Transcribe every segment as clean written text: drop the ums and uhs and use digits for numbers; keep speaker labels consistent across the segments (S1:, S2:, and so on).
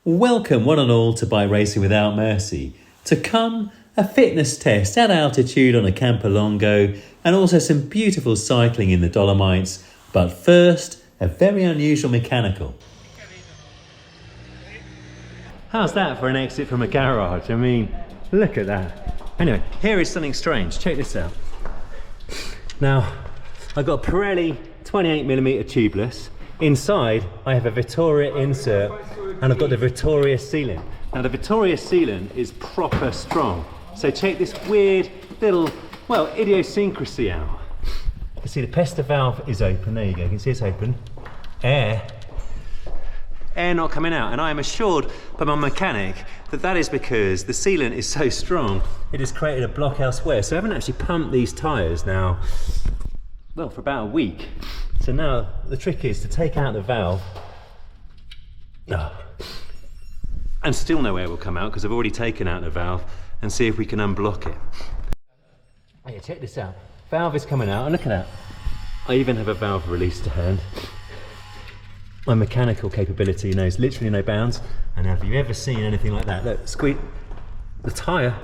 S1: Welcome one and all to Bike Racing Without Mercy. To come, a fitness test at altitude on a Campalongo and also some beautiful cycling in the Dolomites. But first, a very unusual mechanical. How's that for an exit from a garage? I mean, look at that. Anyway, here is something strange. Check this out. Now, I've got a Pirelli 28mm tubeless. Inside, I have a Vittoria insert and I've got the Vittoria sealant. Now the Vittoria sealant is proper strong. So check this weird little, well, idiosyncrasy out. You can see the pesta valve is open, there you go, you can see it's open. Air not coming out, and I am assured by my mechanic that that is because the sealant is so strong, it has created a block elsewhere. So I haven't actually pumped these tyres now, well, for about a week. So now the trick is to take out the valve, and still no air will come out because I've already taken out the valve, and see if we can unblock it. Oh yeah, check this out. Valve is coming out, and look at that. I even have a valve release to hand. My mechanical capability knows literally no bounds, and have you ever seen anything like that? Look, squeak, the tyre,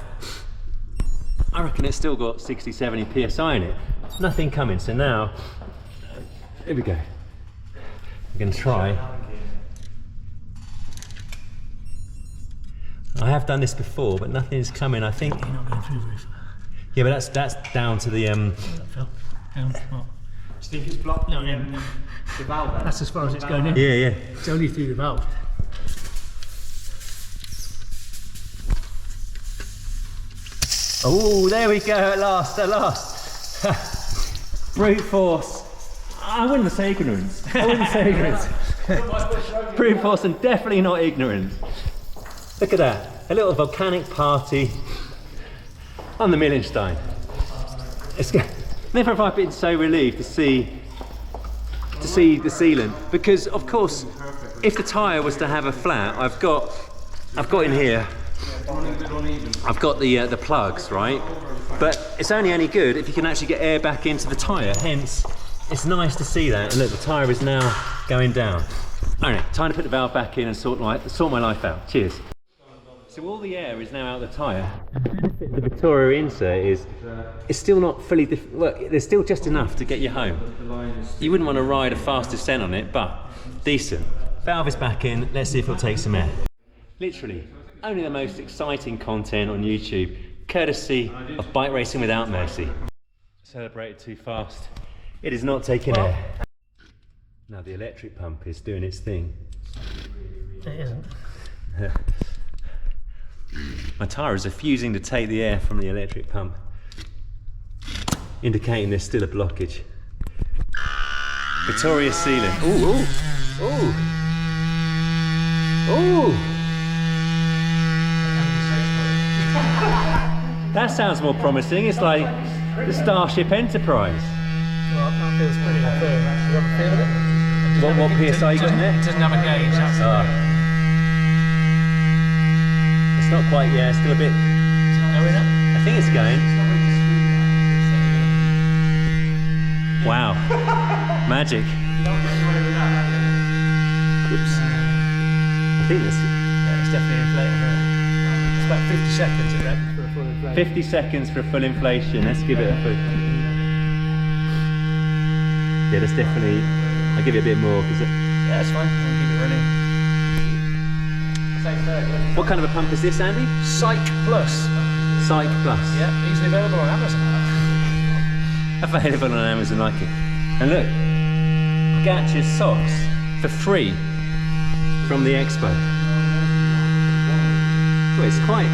S1: I reckon it's still got 60, 70 PSI in it. Nothing coming, so now, here we go. We're going to try. I have done this before, but nothing is coming. I think. You're not going through the roof. Yeah, but that's down to the. What? Do you
S2: think it's blocked? No, the valve. Then?
S3: That's as far as it's going in.
S1: Yeah.
S3: It's only through the valve.
S1: Oh, there we go. At last. Brute force. I wouldn't say ignorance. Brute force, and definitely not ignorance. Look at that, a little volcanic party on the Millenstein. Never have I been so relieved to see the sealant, because of course, if the tyre was to have a flat, I've got in here, I've got the plugs, right? But it's only any good if you can actually get air back into the tyre. Hence, it's nice to see that. And look, the tyre is now going down. All right, time to put the valve back in and sort my life out. Cheers. So all the air is now out of the tyre. The Vittoria insert is still not fully, well, there's still just enough to get you home. You wouldn't want to ride a fast descent on it, but decent. Valve is back in, let's see if it'll take some air. Literally, only the most exciting content on YouTube, courtesy of Bike Racing Without Mercy. Celebrated too fast. It is not taking air. Now the electric pump is doing its thing.
S3: It isn't.
S1: My tyre is refusing to take the air from the electric pump, indicating there's still a blockage. Vittoria sealant. Ooh. That sounds more promising. It's like the Starship Enterprise.
S3: Well, that feels pretty firm. You have a feel of it?
S1: What PSI you got in there?
S3: It doesn't have a gauge. That's
S1: It's not quite, yeah, it's still a bit.
S3: Is it going up?
S1: I think it's going. Wow. Magic. Oops. I think this.
S3: Yeah, it's definitely inflating. It's about 50 seconds, I reckon, for a full inflation.
S1: 50 seconds for a full inflation. Let's give it a full. Yeah, that's definitely. I'll give it a bit more because.
S3: Yeah, that's fine. I'll keep it running.
S1: What kind of a pump is this, Andy?
S3: Psych Plus.
S1: Psych Plus.
S3: Yeah, easily available on Amazon.
S1: Available on Amazon, like it. And look, Gatcha's socks for free from the expo. Well, it's quite.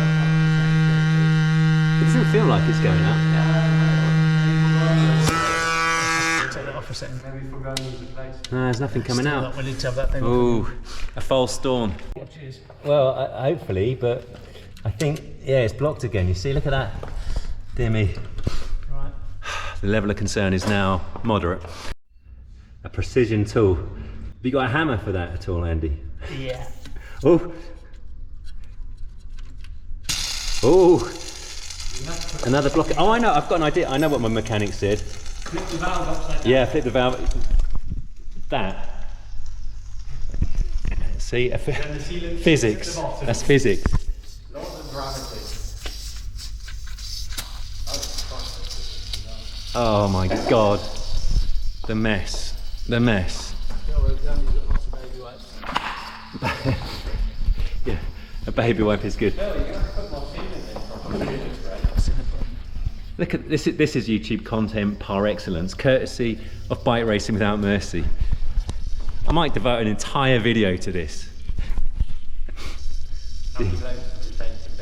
S1: It doesn't feel like it's going up.
S3: Take that off for a second.
S1: No, there's nothing coming out.
S3: Not willing to have that thing.
S1: Ooh, a false dawn.
S3: Cheers.
S1: Well, hopefully, but I think, yeah, it's blocked again. You see, look at that. Dear me.
S3: Right.
S1: The level of concern is now moderate. A precision tool. Have you got a hammer for that at all, Andy?
S3: Yeah.
S1: Oh. Another block. Oh, I know, I've got an idea. I know what my mechanic said.
S2: Flip the valve upside down.
S1: Yeah, flip the valve. That. See,
S2: Then the sealant
S1: physics.
S2: at the bottom.
S1: That's physics.
S2: Laws of gravity.
S1: Oh my God, the mess, the mess. Yeah, a baby wipe is good. Look at this. This is YouTube content par excellence, courtesy of Bike Racing Without Mercy. I might devote an entire video to this.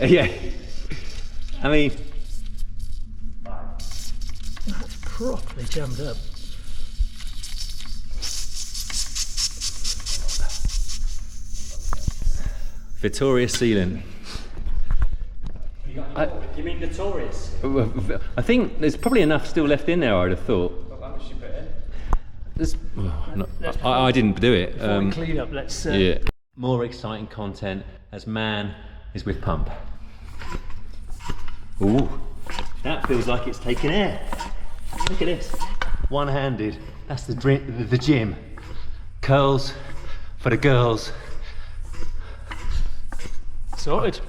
S1: Yeah, I mean,
S3: That's properly jammed up.
S1: Vittoria sealant.
S2: You mean notorious?
S1: I think there's probably enough still left in there, I'd have thought.
S2: How much you put in?
S1: There's, I didn't do it.
S3: Before we clean up, let's...
S1: Yeah. More exciting content as man is with pump. Ooh, that feels like it's taking air. Look at this. One-handed. That's the gym. Curls for the girls.
S3: Sorted.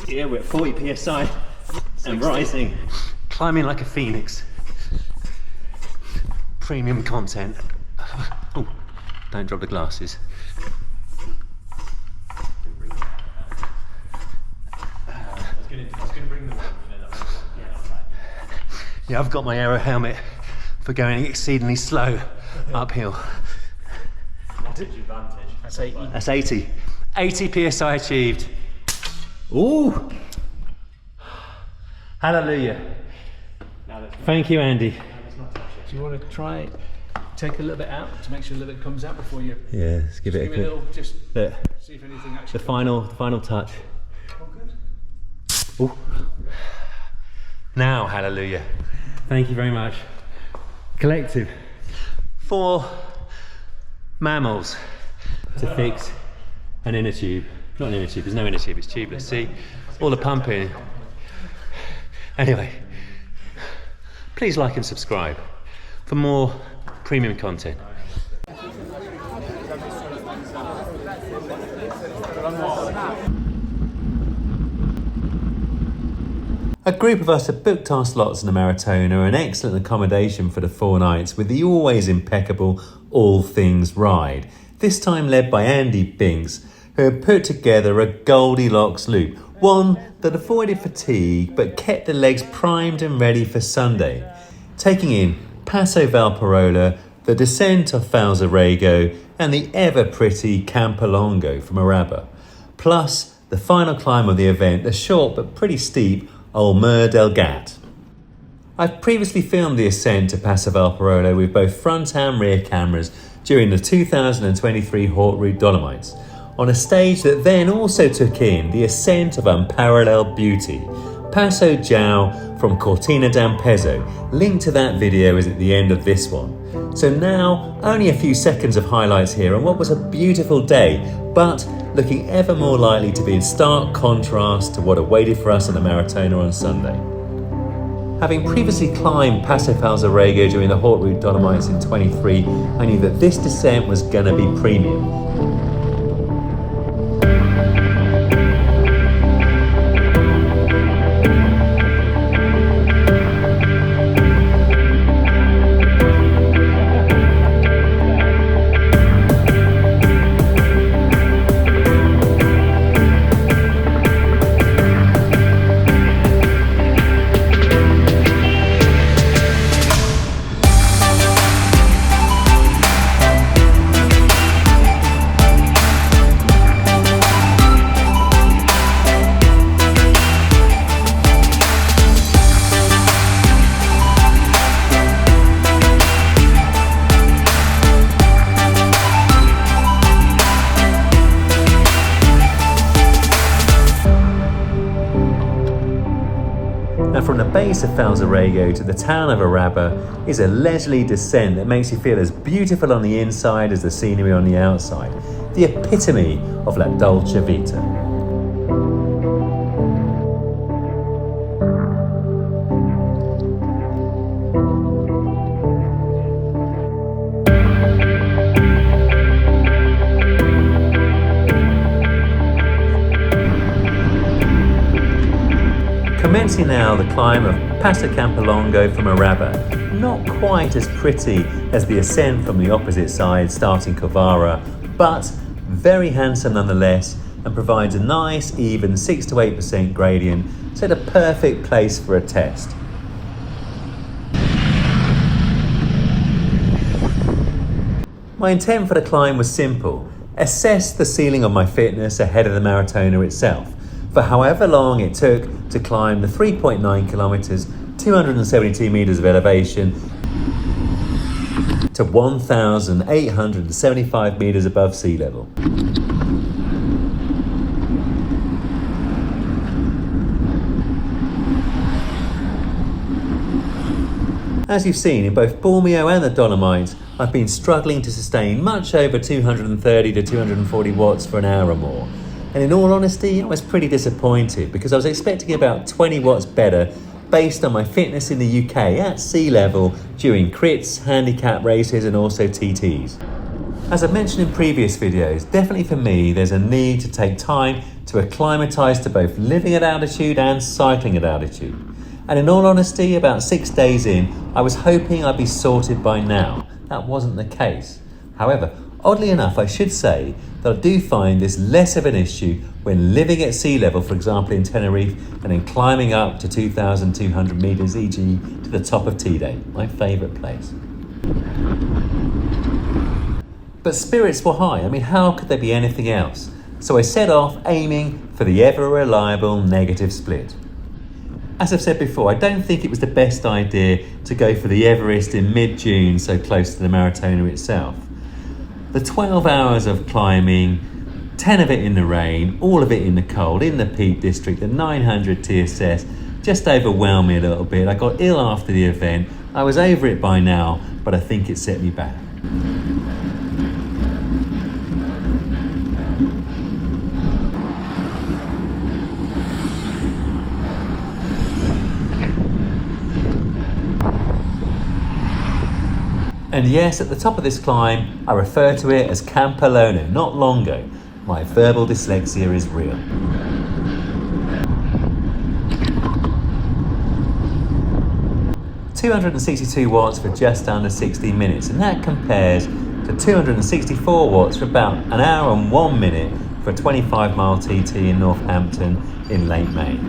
S1: Yeah, we're at 40 psi and rising. Climbing like a phoenix. Premium content. Oh, don't drop the glasses.
S2: I was going to bring them up.
S1: Yeah, I've got my aero helmet for going exceedingly slow uphill.
S2: Advantage.
S3: That's 80.
S1: That's 80. 80 psi achieved. Ooh! Hallelujah. Thank you, Andy.
S3: Do you want to try take a little bit out to make sure a little bit comes out before you
S1: Yeah, let's give it a
S3: give it a
S1: quick.
S3: little, just
S1: Look,
S3: see if anything actually
S1: the final touch.
S3: Oh, good.
S1: Ooh. Now, hallelujah. Thank you very much. Collective. 4 mammals to fix an inner tube. Not an inner tube, there's no inner tube, it's tubeless. See, all the pumping. Anyway, please like and subscribe for more premium content. A group of us have booked our slots in the Maratona, an excellent accommodation for the 4 nights with the always impeccable All Things Ride, this time led by Andy Binks, who had put together a Goldilocks loop, one that avoided fatigue but kept the legs primed and ready for Sunday, taking in Passo Valparola, the descent of Falzarego and the ever-pretty Campalongo from Araba, plus the final climb of the event, the short but pretty steep old Mur del Gat. I've previously filmed the ascent to Passo Valparola with both front and rear cameras during the 2023 Haute Route Dolomites, on a stage that then also took in the ascent of unparalleled beauty, Passo Giao from Cortina d'Ampezzo. Link to that video is at the end of this one. So now, only a few seconds of highlights here on what was a beautiful day, but looking ever more likely to be in stark contrast to what awaited for us on the Maratona on Sunday. Having previously climbed Passo Falzarego during the Haute Route Dolomites in 23, I knew that this descent was going to be premium. From the base of Falzarego to the town of Araba is a leisurely descent that makes you feel as beautiful on the inside as the scenery on the outside. The epitome of La Dolce Vita. Fancy now the climb of Passo Campalongo from Araba. Not quite as pretty as the ascent from the opposite side starting Corvara, but very handsome nonetheless, and provides a nice even 6 to 8% gradient, so the perfect place for a test. My intent for the climb was simple: assess the ceiling of my fitness ahead of the Maratona itself, for however long it took to climb the 3.9 kilometers, 272 meters of elevation to 1,875 meters above sea level. As you've seen in both Bormio and the Dolomites, I've been struggling to sustain much over 230 to 240 watts for an hour or more. And in all honesty, I was pretty disappointed because I was expecting about 20 watts better based on my fitness in the UK at sea level during crits, handicap races and also TTs. As I've mentioned in previous videos, definitely for me there's a need to take time to acclimatise to both living at altitude and cycling at altitude. And in all honesty, about 6 days in, I was hoping I'd be sorted by now. That wasn't the case. However, oddly enough, I should say that I do find this less of an issue when living at sea level, for example in Tenerife, and then climbing up to 2,200 metres, e.g. to the top of T-Day, my favourite place. But spirits were high. I mean, how could there be anything else? So I set off aiming for the ever-reliable negative split. As I've said before, I don't think it was the best idea to go for the Everest in mid-June, so close to the Maratona itself. The 12 hours of climbing, 10 of it in the rain, all of it in the cold, in the Peak District, the 900 TSS, just overwhelmed me a little bit. I got ill after the event. I was over it by now, but I think it set me back. And yes, at the top of this climb, I refer to it as Campalongo, not Longo. My verbal dyslexia is real. $262 watts for just under 16 minutes, and that compares to 264 watts for about an hour and 1 minute for a 25-mile TT in Northampton in late May.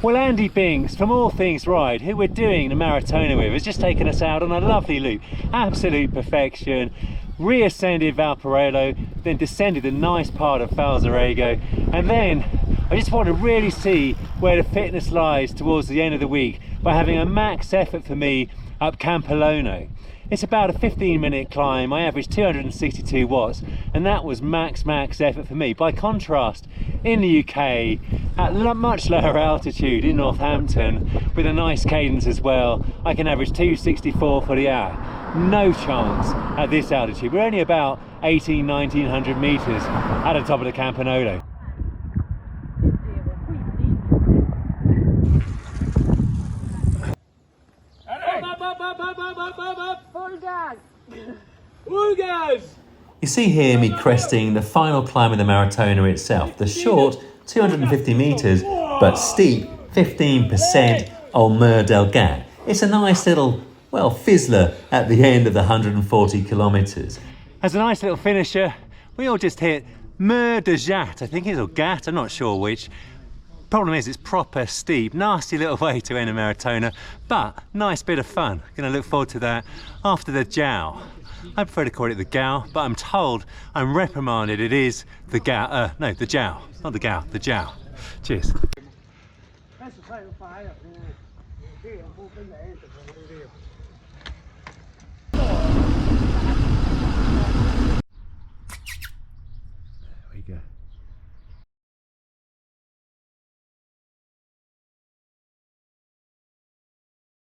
S4: Well, Andy Binks from All Things Ride, who we're doing the Maratona with, has just taken us out on a lovely loop. Absolute perfection. Reascended Valparaiso, then descended a nice part of Falzarego, and then I just want to really see where the fitness lies towards the end of the week by having a max effort for me up Campalongo. It's about a 15-minute climb. I averaged 262 watts, and that was max effort for me. By contrast, in the UK, at much lower altitude in Northampton, with a nice cadence as well, I can average 264 for the hour. No chance at this altitude. We're only about 1900 meters at the top of the Campalongo.
S1: You see here me cresting the final climb of the Maratona itself, the short 250 metres but steep 15% on Mur del Gat. It's a nice little, well, fizzler at the end of the 140 kilometres.
S4: As a nice little finisher, we all just hit Mur del Gat, I think it's, or Gat, I'm not sure which. Problem is, it's proper steep, nasty little way to end a Maratona, but nice bit of fun. Gonna look forward to that after the Jow. I prefer to call it the Gow, but I'm told, I'm reprimanded, it is the Gow, no, the Jow, not the Gow, the Jow. Cheers.